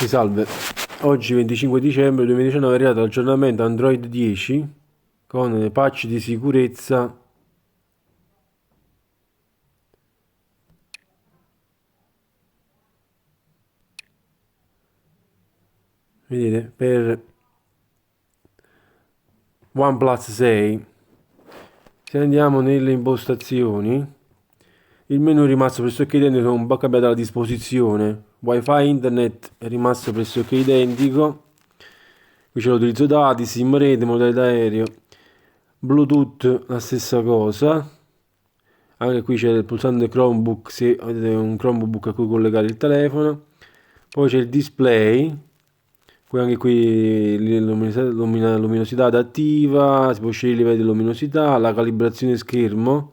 Salve, oggi 25 dicembre 2019 è arrivato l'aggiornamento Android 10 con le patch di sicurezza. Vedete, per OnePlus 6. Se andiamo nelle impostazioni, il menu è rimasto pressoché identico, un po' cambiata la disposizione. Wi-Fi, internet è rimasto pressoché identico. Qui c'è l'utilizzo dati, sim rete, modalità aereo, Bluetooth la stessa cosa. Anche qui c'è il pulsante Chromebook se avete un Chromebook a cui collegare il telefono. Poi c'è il display, qui anche qui luminosità adattiva, si può scegliere il livello di luminosità, la calibrazione schermo,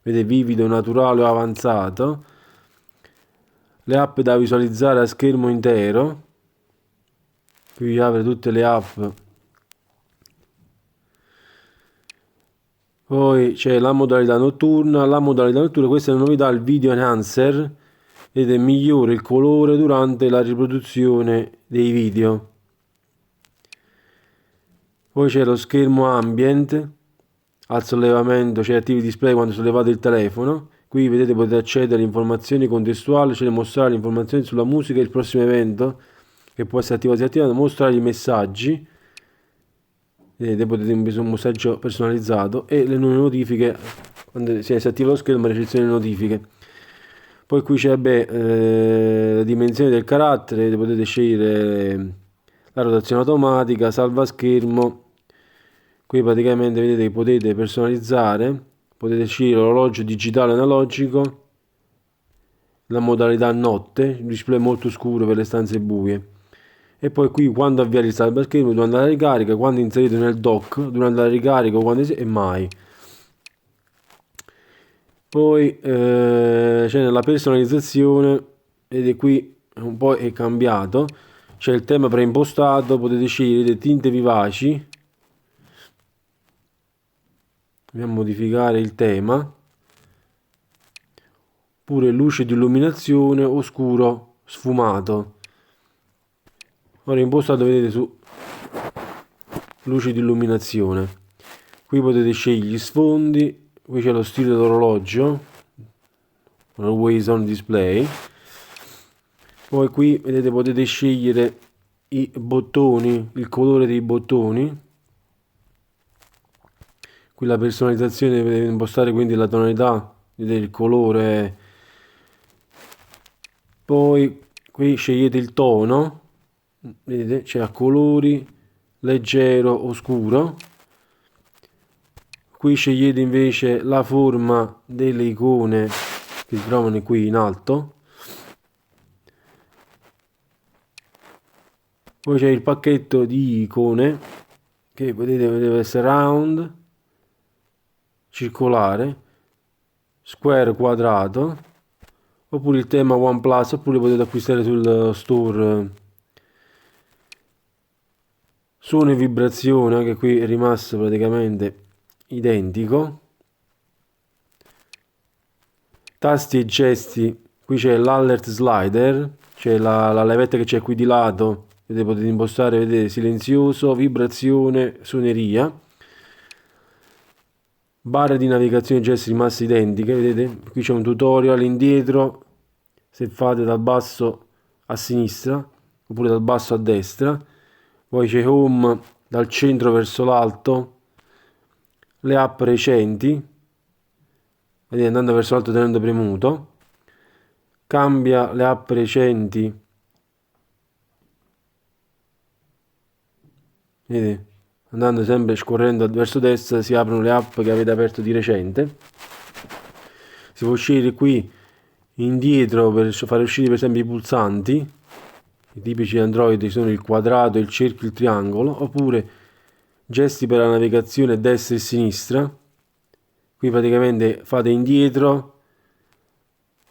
vedete vivido, naturale o avanzato, le app da visualizzare a schermo intero, qui vi apre tutte le app. Poi c'è la modalità notturna, questa è una novità, il video enhancer, vedete migliora il colore durante la riproduzione dei video. Poi c'è lo schermo ambient, al sollevamento, c'è attivi display quando sollevate il telefono. Qui vedete potete accedere alle informazioni contestuali, cioè mostrare le informazioni sulla musica e il prossimo evento, che può essere attivato o disattivato, mostrare i messaggi. Vedete, potete invece un messaggio personalizzato e le nuove notifiche quando si attiva lo schermo, recezione notifiche. Poi qui c'è la dimensione del carattere, potete scegliere la rotazione automatica, salva schermo. Qui praticamente vedete che potete personalizzare, potete scegliere l'orologio digitale analogico, la modalità notte, il display molto scuro per le stanze buie. E poi qui quando avviare il salvaschermo durante la ricarica, quando inserito nel dock, durante la ricarica, e mai. Poi c'è nella personalizzazione, vedete qui un po' è cambiato, c'è il tema preimpostato, potete scegliere tinte vivaci, andiamo a modificare il tema, oppure luce di illuminazione oscuro sfumato. Ora impostato vedete su luce di illuminazione, qui potete scegliere gli sfondi, qui c'è lo stile d'orologio, always on display. Poi qui vedete potete scegliere i bottoni, il colore dei bottoni. Qui la personalizzazione potete impostare quindi la tonalità, vedete il colore. Poi qui scegliete il tono, vedete c'è a colori, leggero, oscuro. Qui scegliete invece la forma delle icone che si trovano qui in alto. Poi c'è il pacchetto di icone che potete deve essere round, circolare, square, quadrato, oppure il tema OnePlus, oppure potete acquistare sul store. Suono e vibrazione, anche qui è rimasto praticamente identico. Tasti e gesti, qui c'è l'alert slider, c'è la levetta che c'è qui di lato, vedete, potete impostare, vedete, silenzioso, vibrazione, suoneria. Barre di navigazione gesti rimaste identiche, vedete, qui c'è un tutorial indietro, se fate dal basso a sinistra, oppure dal basso a destra. Poi c'è home dal centro verso l'alto, le app recenti, vedete, andando verso l'alto tenendo premuto, cambia le app recenti, vedete, andando sempre scorrendo verso destra si aprono le app che avete aperto di recente. Si può scegliere qui indietro per fare uscire per esempio i pulsanti, i tipici Android sono il quadrato, il cerchio, il triangolo, oppure gesti per la navigazione destra e sinistra. Qui praticamente fate indietro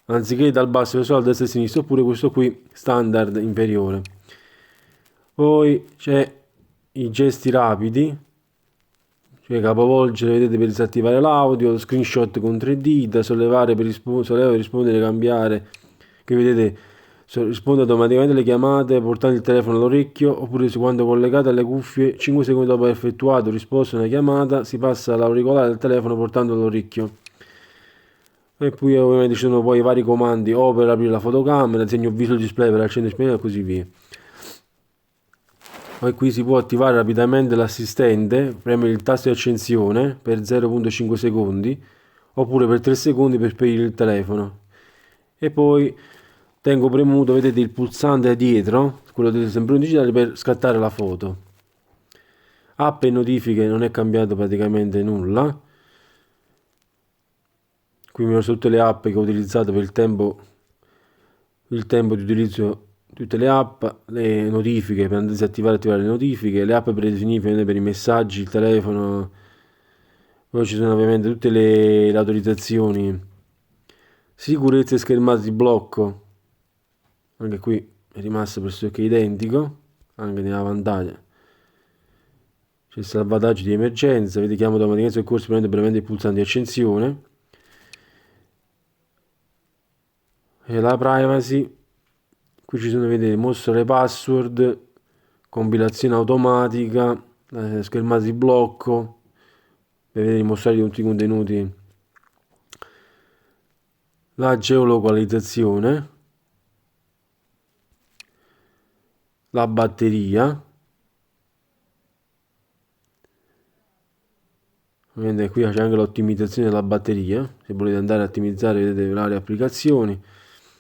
anziché dal basso verso l'alto, destra e sinistra, oppure questo qui standard inferiore. Poi c'è i gesti rapidi, cioè capovolgere, vedete, per disattivare l'audio, screenshot con 3 dita, sollevare per rispondere, cambiare, che vedete risponde automaticamente alle chiamate portando il telefono all'orecchio, oppure se quando collegate alle cuffie 5 secondi dopo aver effettuato risposta a una chiamata si passa all'auricolare del telefono portandolo all'orecchio. E poi ovviamente ci sono poi i vari comandi o per aprire la fotocamera, segno visual display per accendere e spegnere e così via. Poi qui si può attivare rapidamente l'assistente, premere il tasto di accensione per 0,5 secondi oppure per 3 secondi per spegnere il telefono. E poi tengo premuto, vedete il pulsante dietro, quello del sembrone digitale, per scattare la foto. App e notifiche non è cambiato praticamente nulla. Qui mi sono tutte le app che ho utilizzato per il tempo di utilizzo di tutte le app, le notifiche per disattivare e attivare le notifiche, le app predefinite per i messaggi, il telefono. Poi ci sono ovviamente tutte le autorizzazioni, sicurezza e schermate di blocco. Anche qui è rimasto pressoché identico, anche nella pantaglia. C'è il salvataggio di emergenza, vedete chiamo automaticamente soccorso premendo il pulsante di accensione. E la privacy, qui ci sono, vedete, mostra le password, compilazione automatica, schermata di blocco, per vedere mostrare tutti i contenuti, la geolocalizzazione, la batteria, ovviamente qui c'è anche l'ottimizzazione della batteria, se volete andare a ottimizzare vedete le varie applicazioni.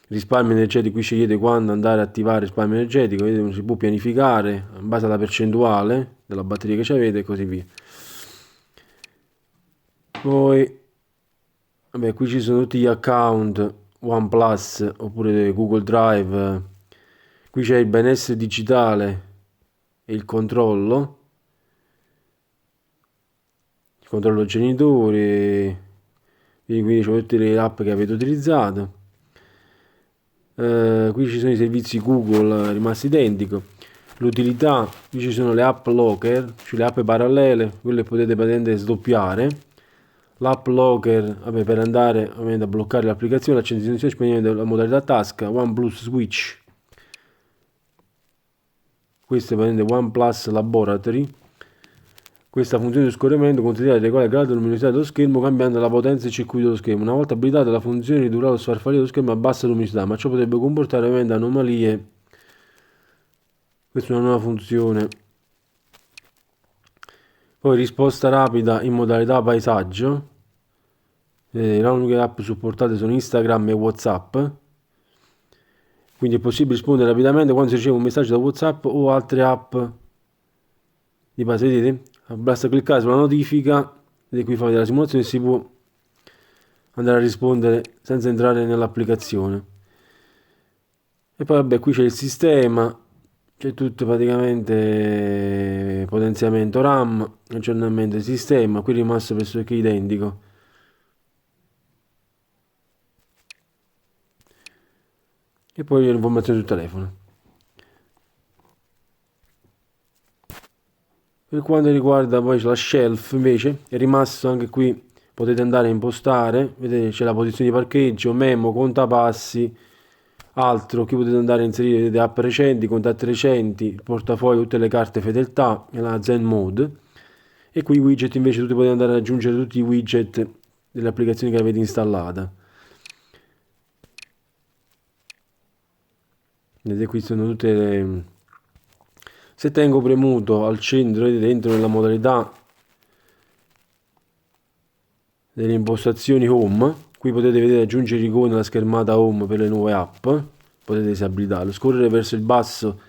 Risparmio energetico, qui scegliete quando andare a attivare il risparmio energetico, vedete si può pianificare in base alla percentuale della batteria che avete e così via. Poi vabbè, qui ci sono tutti gli account OnePlus oppure Google Drive, qui c'è il benessere digitale e il controllo genitori, quindi c'è tutte le app che avete utilizzato. Qui ci sono i servizi Google rimasti identico, l'utilità, qui ci sono le app locker, cioè le app parallele, quelle potete praticamente sdoppiare. L'app locker vabbè, per andare ovviamente a bloccare l'applicazione, l'accensione e spegnimento della modalità tasca, OnePlus Switch, questo è praticamente OnePlus Laboratory. Questa funzione di scorrimento considera regolare il grado di luminosità dello schermo cambiando la potenza e il circuito dello schermo. Una volta abilitata la funzione ridurrà lo sfarfallio dello schermo a bassa luminosità, ma ciò potrebbe comportare ovviamente anomalie. Questa è una nuova funzione. Poi risposta rapida in modalità paesaggio. Le uniche app supportate sono Instagram e WhatsApp. Quindi è possibile rispondere rapidamente quando si riceve un messaggio da WhatsApp o altre app di base, vedete? Basta cliccare sulla notifica, vedete qui fa vedere la simulazione e si può andare a rispondere senza entrare nell'applicazione. E poi vabbè, qui c'è il sistema, c'è tutto praticamente potenziamento RAM, aggiornamento del sistema, qui è rimasto pressoché identico. E poi le informazioni sul telefono. Per quanto riguarda poi la shelf invece è rimasto anche qui, potete andare a impostare, vedete c'è la posizione di parcheggio, memo, contapassi, altro, qui potete andare a inserire vedete, app recenti, contatti recenti, il portafoglio, tutte le carte fedeltà e la Zen Mode. E qui i widget invece tutti potete andare ad aggiungere tutti i widget delle applicazioni che avete installata. Vedete qui sono tutte le... Se tengo premuto al centro, vedete dentro nella modalità delle impostazioni home, qui potete vedere aggiungere icone alla schermata home per le nuove app, potete disabilitarlo, scorrere verso il basso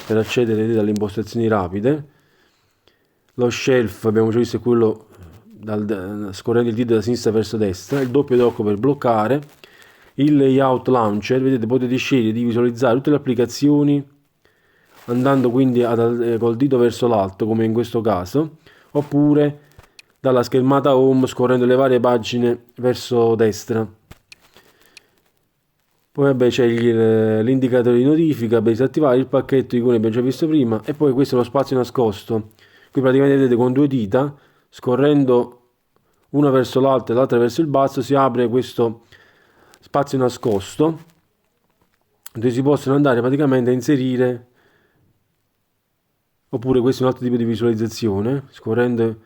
per accedere vedete, alle impostazioni rapide. Lo shelf abbiamo già visto è quello scorrendo il dito da sinistra verso destra, il doppio tocco per bloccare, il layout launcher, vedete potete scegliere di visualizzare tutte le applicazioni andando quindi col dito verso l'alto come in questo caso, oppure dalla schermata home scorrendo le varie pagine verso destra. Poi vabbè c'è l'indicatore di notifica per disattivare il pacchetto icone che abbiamo già visto prima, e poi questo è lo spazio nascosto. Qui praticamente vedete con due dita, scorrendo una verso l'alto e l'altra verso il basso, si apre questo spazio nascosto dove si possono andare praticamente a inserire, oppure questo è un altro tipo di visualizzazione, scorrendo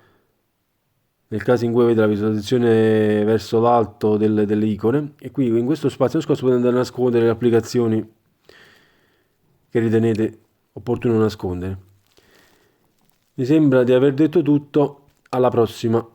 nel caso in cui avete la visualizzazione verso l'alto delle icone, e qui in questo spazio nascosto potete andare a nascondere le applicazioni che ritenete opportuno nascondere. Mi sembra di aver detto tutto, alla prossima.